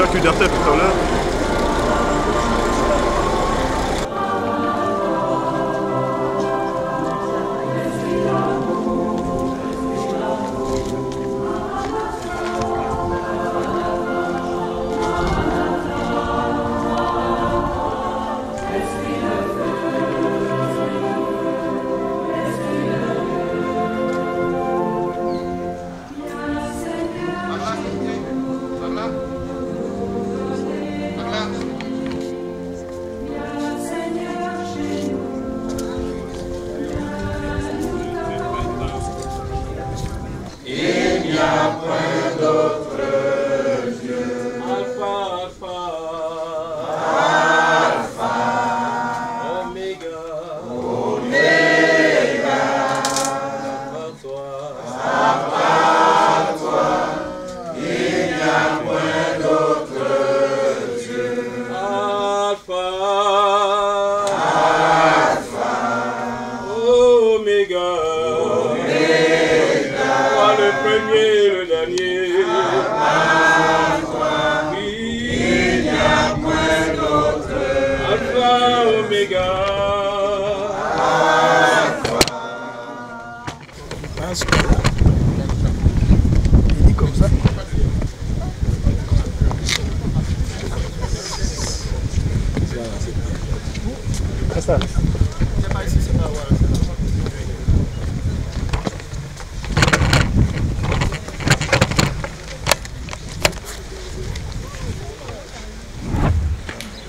toi tu dansais tout à l'heure.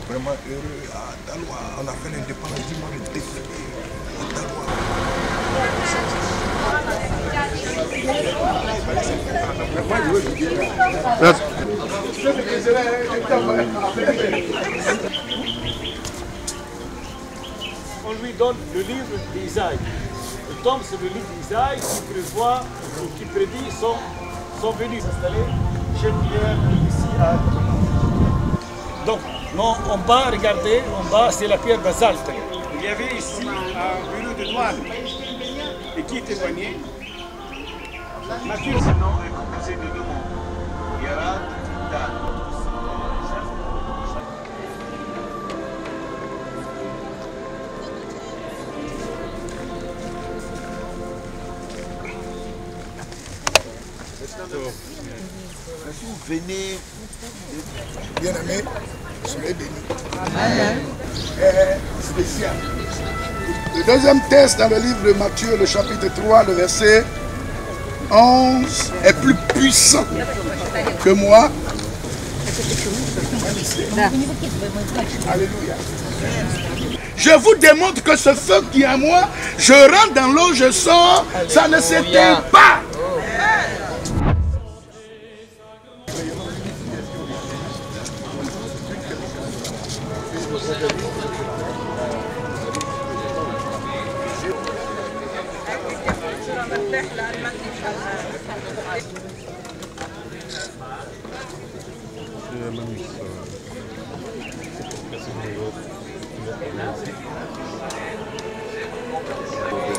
Vraiment heureux à Daloa. On a fait l'indépendance du monde de défilé à Daloa. On lui donne le livre d'Isaïe. Il tombe sur le livre d'Isaïe qui prévoit ou qui prédit son venue s'installer chez Pierre ici à. Donc, non, en bas, regardez, en bas, c'est la pierre basalte. Il y avait ici un bureau de douane. Et qui témoignait? Mathieu. Ce nom est composé de deux mots. Yarad, Dan. Vous venez, bien aimé, soyez bénis. Spécial. Le deuxième texte dans le livre de Matthieu, le chapitre 3, le verset 11, est plus puissant que moi. Alléluia. Je vous démontre que ce feu qui est à moi, je rentre dans l'eau, je sors, ça ne s'éteint pas.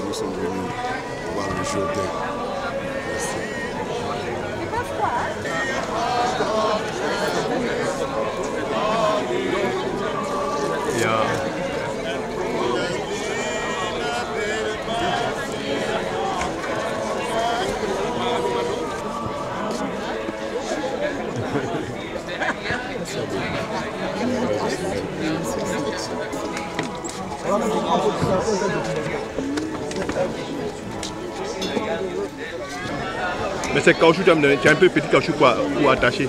Nous sommes venus voir le show. Mais c'est caoutchouc, tu as un peu petit caoutchouc pour attacher.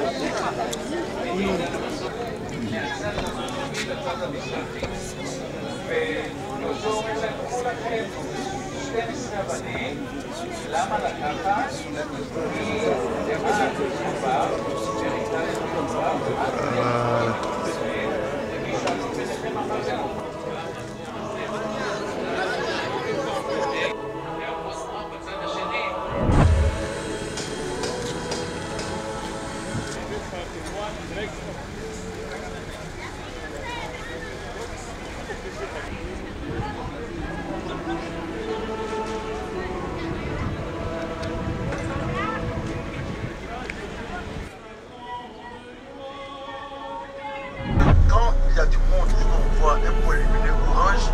et pour éliminer Orange,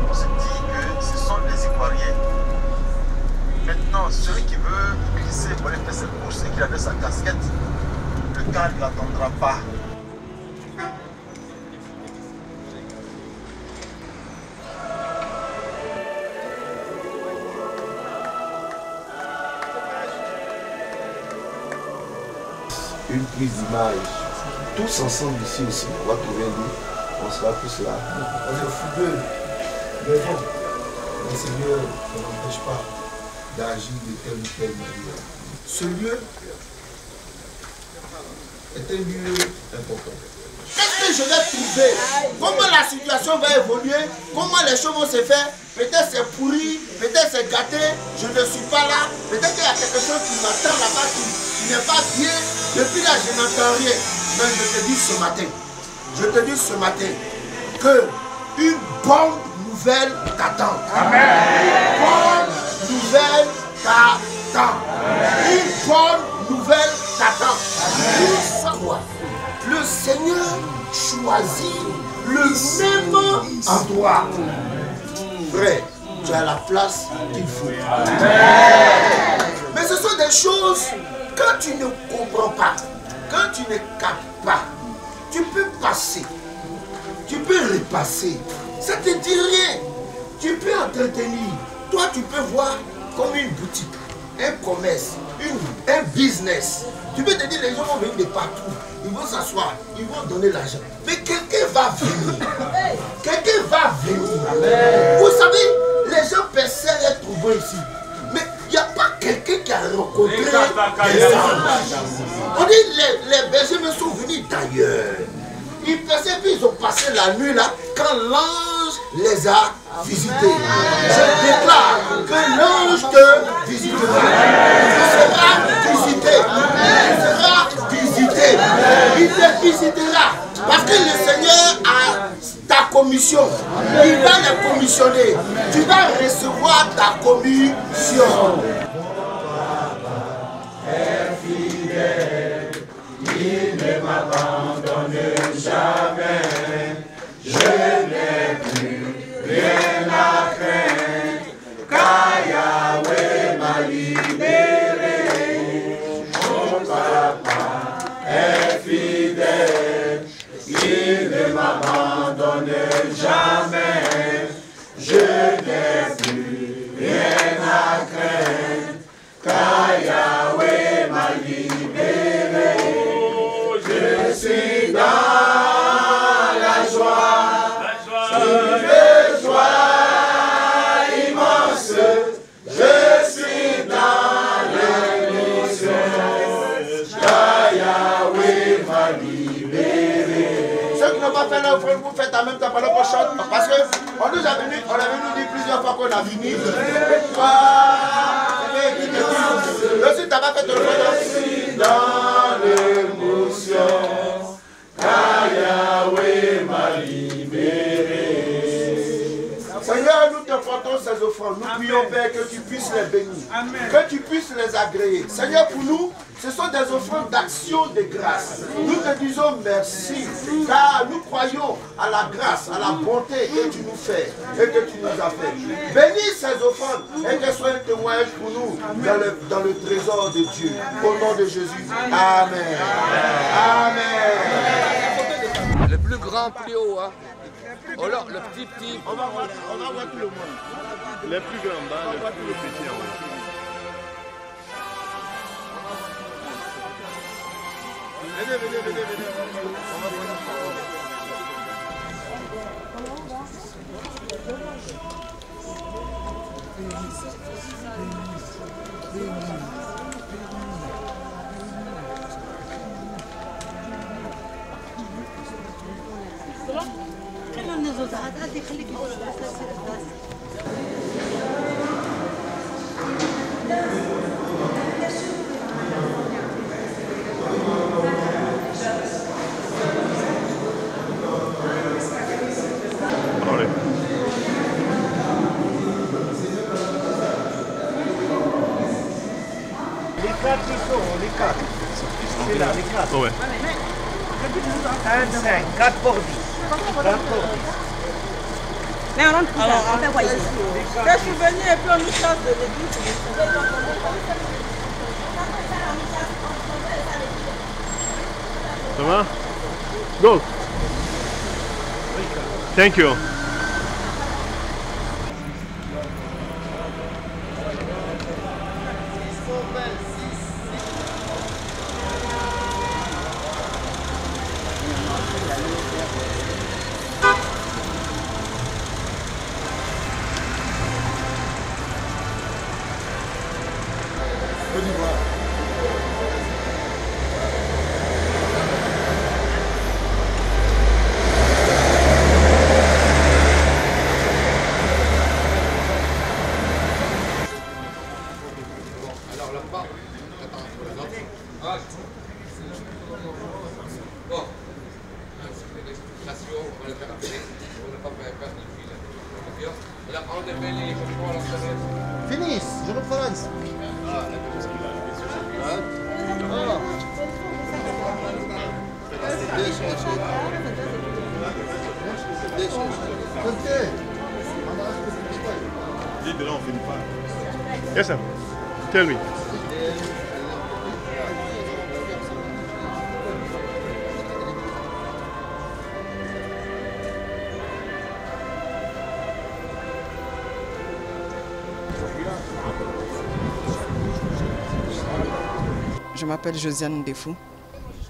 on se dit que ce sont les Ivoiriens. Maintenant, celui qui veut glisser pour aller faire cette course et qui a sa casquette, le temps ne l'attendra pas. Une prise d'image, tous ensemble ici aussi, on va trouver un lit, on sera tous là. On est fougueux, mais bon, le Seigneur ne n'empêche pas d'agir de telle ou telle manière. Ce lieu est un lieu important. Qu'est-ce que je vais trouver? Comment la situation va évoluer? Comment les choses vont se faire? Peut-être c'est pourri, peut-être c'est gâté, je ne suis pas là. Peut-être qu'il y a quelque chose qui m'attend là-bas qui n'est pas bien. Depuis là, je n'entends rien. Mais je te dis ce matin, que une bonne nouvelle t'attend. Une bonne nouvelle t'attend. Une bonne nouvelle t'attend. Quoi? Le Seigneur choisit le même endroit. Frère, tu as la place qu'il faut. Mais ce sont des choses, quand tu ne comprends pas, quand tu ne captes pas, tu peux passer, tu peux repasser. Ça ne te dit rien. Tu peux entretenir. Toi, tu peux voir comme une boutique, un commerce, un business. Tu peux te dire, les gens vont venir de partout. Ils vont s'asseoir, ils vont donner l'argent. Mais quelqu'un va venir. Quelqu'un va venir. Vous savez, les gens percent les trouver ici. Mais il n'y a pas quelqu'un qui a rencontré les anges. On dit, les bergers me sont venus d'ailleurs. Ils perçaient, puis ils ont passé la nuit là, quand l'ange les a visités. Je déclare que l'ange te visitera. Tu seras visité. Tu seras visité. Il te visitera. Parce que le Seigneur a ta commission. Il va la commissionner. Tu vas recevoir ta commission. Il ne m'abandonne jamais, je n'ai plus rien à craindre, car Yahweh m'a libéré. Mon papa est fidèle, il ne m'abandonne jamais, je n'ai plus rien à craindre, car Yahweh m'a libéré. Je suis dans la joie, une joie immense. Je suis dans l'émotion, car Yahweh m'a libéré. Ceux qui n'ont pas fait l'offre, vous faites en même temps pendant qu'on chante. Parce qu'on nous a venu, dit plusieurs fois qu'on a fini. Si tu n'as pas fait ton offre, je suis dans l'émotion, car Yahweh m'a libéré. Seigneur, nous te portons ces offrandes. Nous prions, Père, que tu puisses les bénir. Amen. Que tu puisses les agréer. Seigneur, pour nous, ce sont des offrandes d'action de grâce. Nous te disons merci, car nous croyons à la grâce, à la bonté que tu nous fais et que tu nous as fait. Bénis ces offrandes et qu'elles soient un témoignage pour nous dans le trésor de Dieu. Au nom de Jésus. Amen. Amen. Le plus grand plus haut, hein. Alors, le petit. On va voir tout le monde. Les plus grands bas, les plus petits en haut. Venez. On va voir. Les quatre. C'est là, les quatre. Ouais. 1, 5, 4 pour 10. 4 pour 10. Mais on rentre plus tard. On fait quoi ici? Je suis venue et puis on nous chasse de l'église. Ça va? Go. Thank you. Finisse, je reprends. Yes, sir. Tell me. Je m'appelle Josiane Ndefou.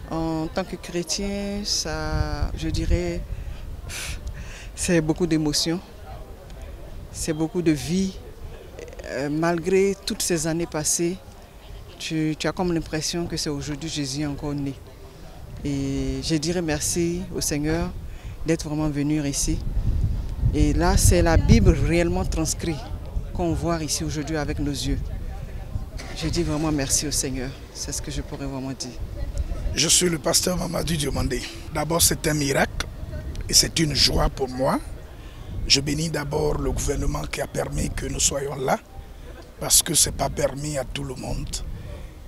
En tant que chrétien, ça, je dirais, c'est beaucoup d'émotions, c'est beaucoup de vie. Malgré toutes ces années passées, tu as comme l'impression que c'est aujourd'hui Jésus encore né. Et je dirais merci au Seigneur d'être vraiment venu ici. Et là, c'est la Bible réellement transcrite qu'on voit ici aujourd'hui avec nos yeux. Je dis vraiment merci au Seigneur, c'est ce que je pourrais vraiment dire. Je suis le pasteur Mamadou Diomandé. D'abord, c'est un miracle et c'est une joie pour moi. Je bénis d'abord le gouvernement qui a permis que nous soyons là, parce que ce n'est pas permis à tout le monde.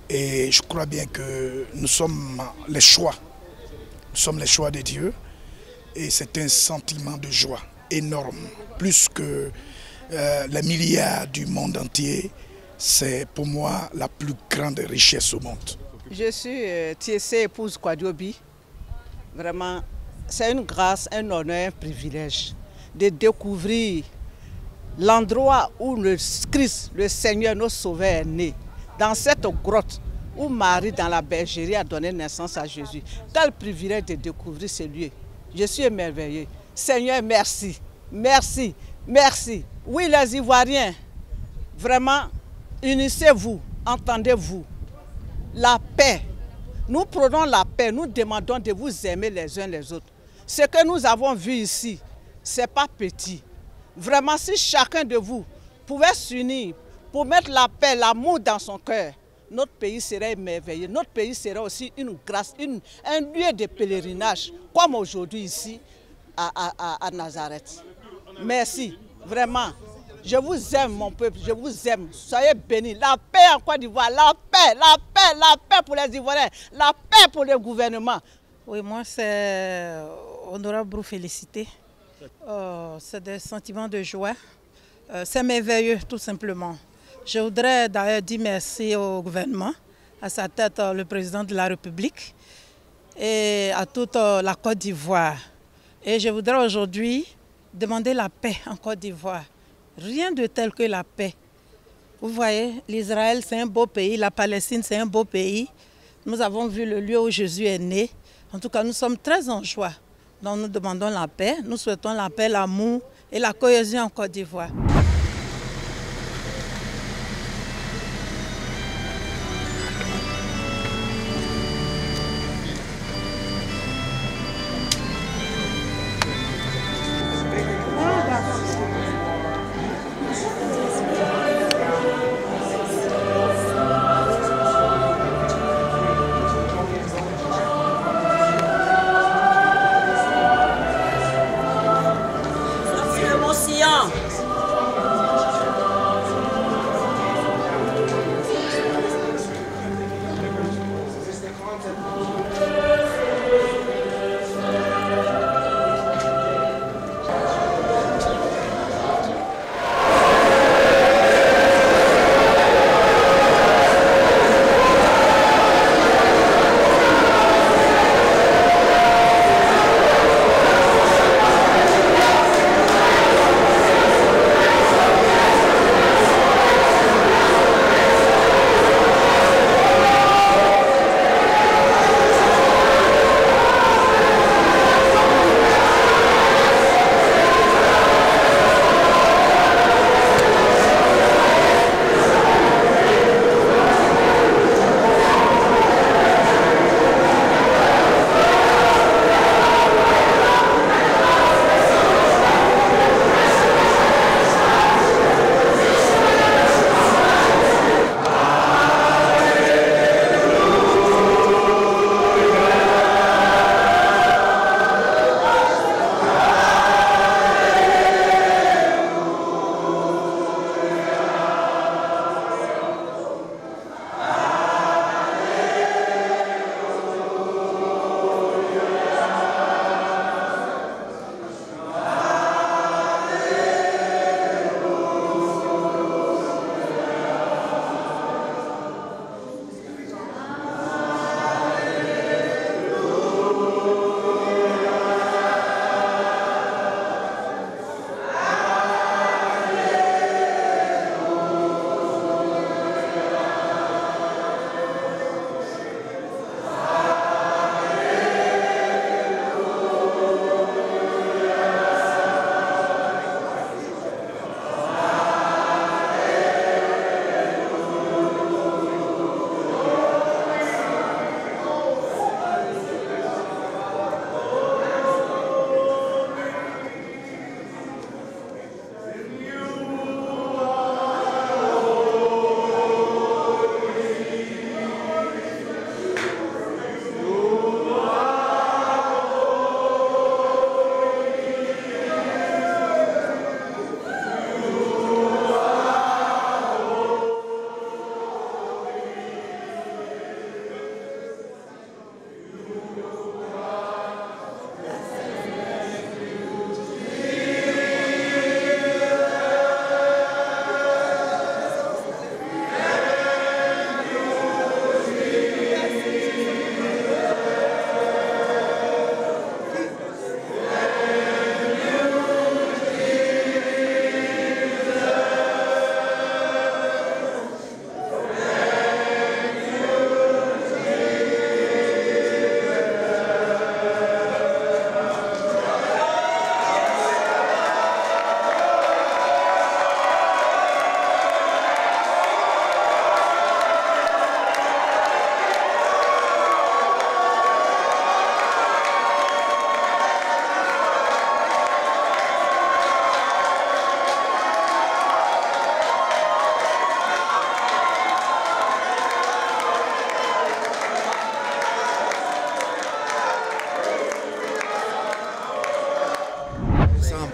Et je crois bien que nous sommes les choix. Nous sommes les choix de Dieu. Et c'est un sentiment de joie énorme. Plus que les milliards du monde entier, c'est pour moi la plus grande richesse au monde. Je suis Tiessé, épouse Kwadiobi. Vraiment, c'est une grâce, un honneur, un privilège de découvrir l'endroit où le Christ, le Seigneur, notre Sauveur est né. Dans cette grotte où Marie, dans la bergerie, a donné naissance à Jésus. Quel privilège de découvrir ce lieu. Je suis émerveillé. Seigneur, merci. Merci. Merci. Oui, les Ivoiriens, vraiment, unissez-vous, entendez-vous. La paix. Nous prenons la paix, nous demandons de vous aimer les uns les autres. Ce que nous avons vu ici, ce n'est pas petit. Vraiment, si chacun de vous pouvait s'unir pour mettre la paix, l'amour dans son cœur, notre pays serait émerveillé. Notre pays serait aussi une grâce, un lieu de pèlerinage, comme aujourd'hui ici à Nazareth. Merci, vraiment. Je vous aime, mon peuple, je vous aime. Soyez bénis. La paix en Côte d'Ivoire, la paix, la paix, la paix pour les Ivoiriens, la paix pour le gouvernement. Oui, moi, c'est honorable Brou félicité. C'est des sentiments de joie. C'est merveilleux, tout simplement. Je voudrais d'ailleurs dire merci au gouvernement, à sa tête le président de la République et à toute la Côte d'Ivoire. Et je voudrais aujourd'hui demander la paix en Côte d'Ivoire. Rien de tel que la paix. Vous voyez, l'Israël, c'est un beau pays, la Palestine, c'est un beau pays. Nous avons vu le lieu où Jésus est né. En tout cas, nous sommes très en joie. Donc nous demandons la paix, nous souhaitons la paix, l'amour et la cohésion en Côte d'Ivoire.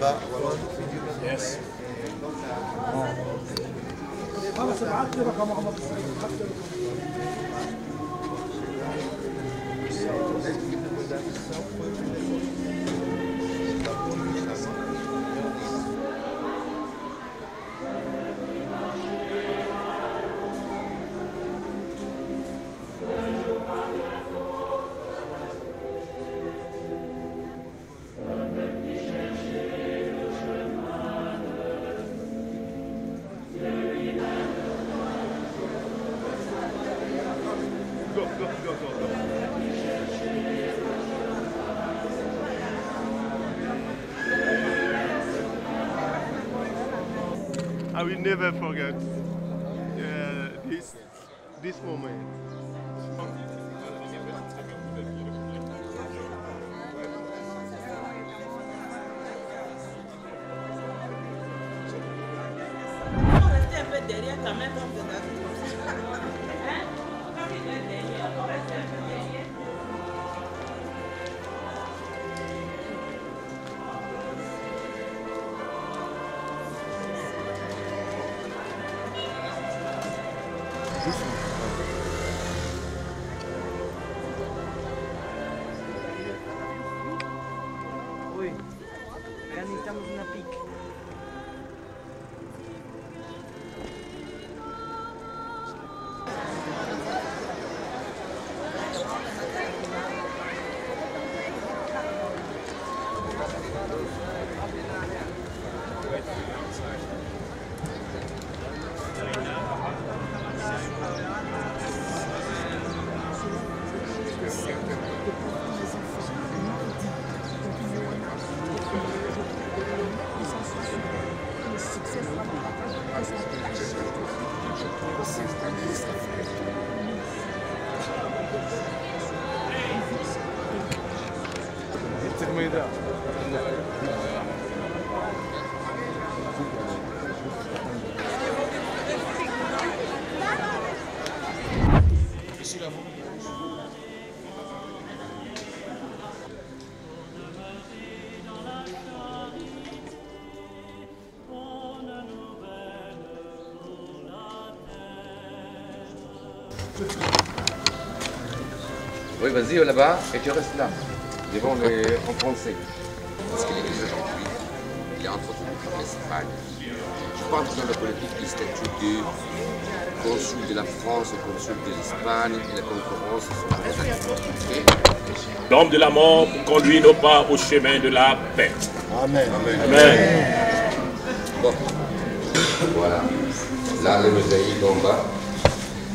là-bas. Yes. I will never forget this moment. Restez un peu derrière quand même, on regarde comme ça. Hein? Quand il est derrière, on reste un peu derrière. Oi, estamos na pique. Oui, vas-y là-bas et tu restes là, devant en français. Parce que l'Église aujourd'hui, il est entretenu par l'Espagne. Je pense dans la politique du statut de consul de la France et consul de l'Espagne et la concurrence sont très actives. L'homme de la mort pour conduire nos pas au chemin de la paix. Amen. Amen. Bon, voilà. Là, le mosaïque en bas.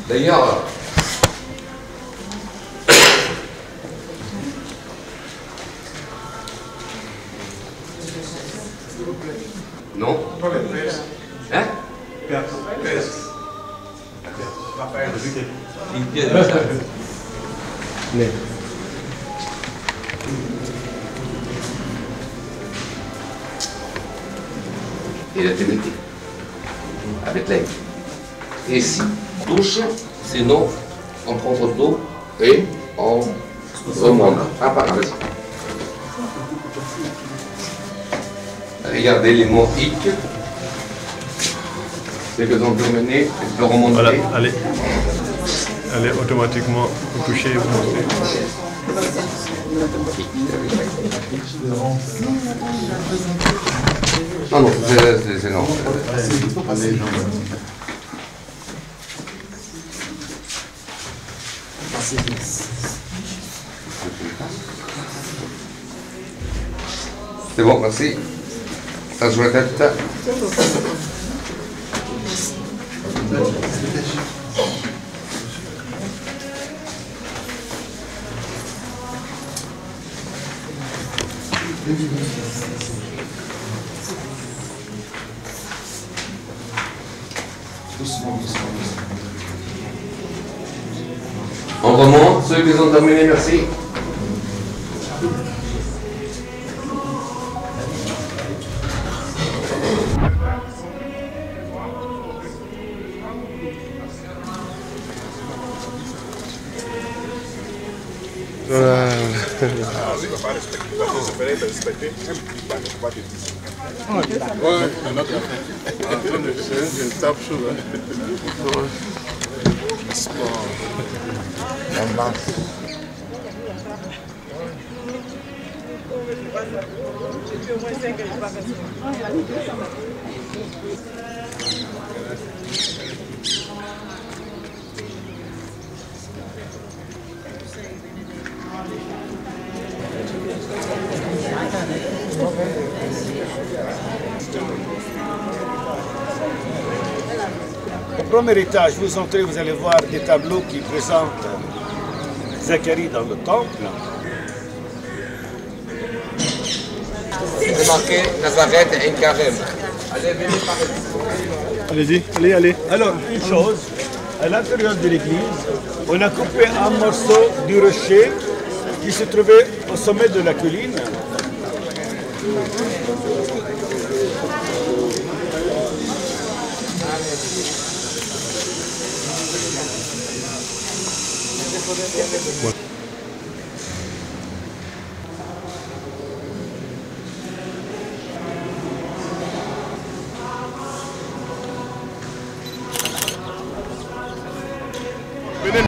D'ailleurs, non? Hein? Une pièce de ça. Et la Trinité, avec l'aigle. Et ici, touche, sinon on prend photo et on remonte. Ah, par là. Regardez les mots hic. C'est que on peut mener, on peut remonter. Voilà, allez automatiquement vous touchez et vous montez. Non, non, c'est non. C'est bon, merci. Ça joue la tête. On remonte, ceux qui ont terminé, merci. Voilà. Ah, oui, on va pas respecter. On va respecter. On va te dire. Ouais, c'est notre affaire. C'est une tape chaud. Le sport. La masse. Au premier étage, vous entrez, vous allez voir des tableaux qui présentent Zacharie dans le temple. C'est marqué Nazareth et Carême. Allez, venez par Allez-y, allez, allez. Alors, une chose, à l'intérieur de l'église, on a coupé un morceau du rocher qui se trouvait au sommet de la colline. Voilà.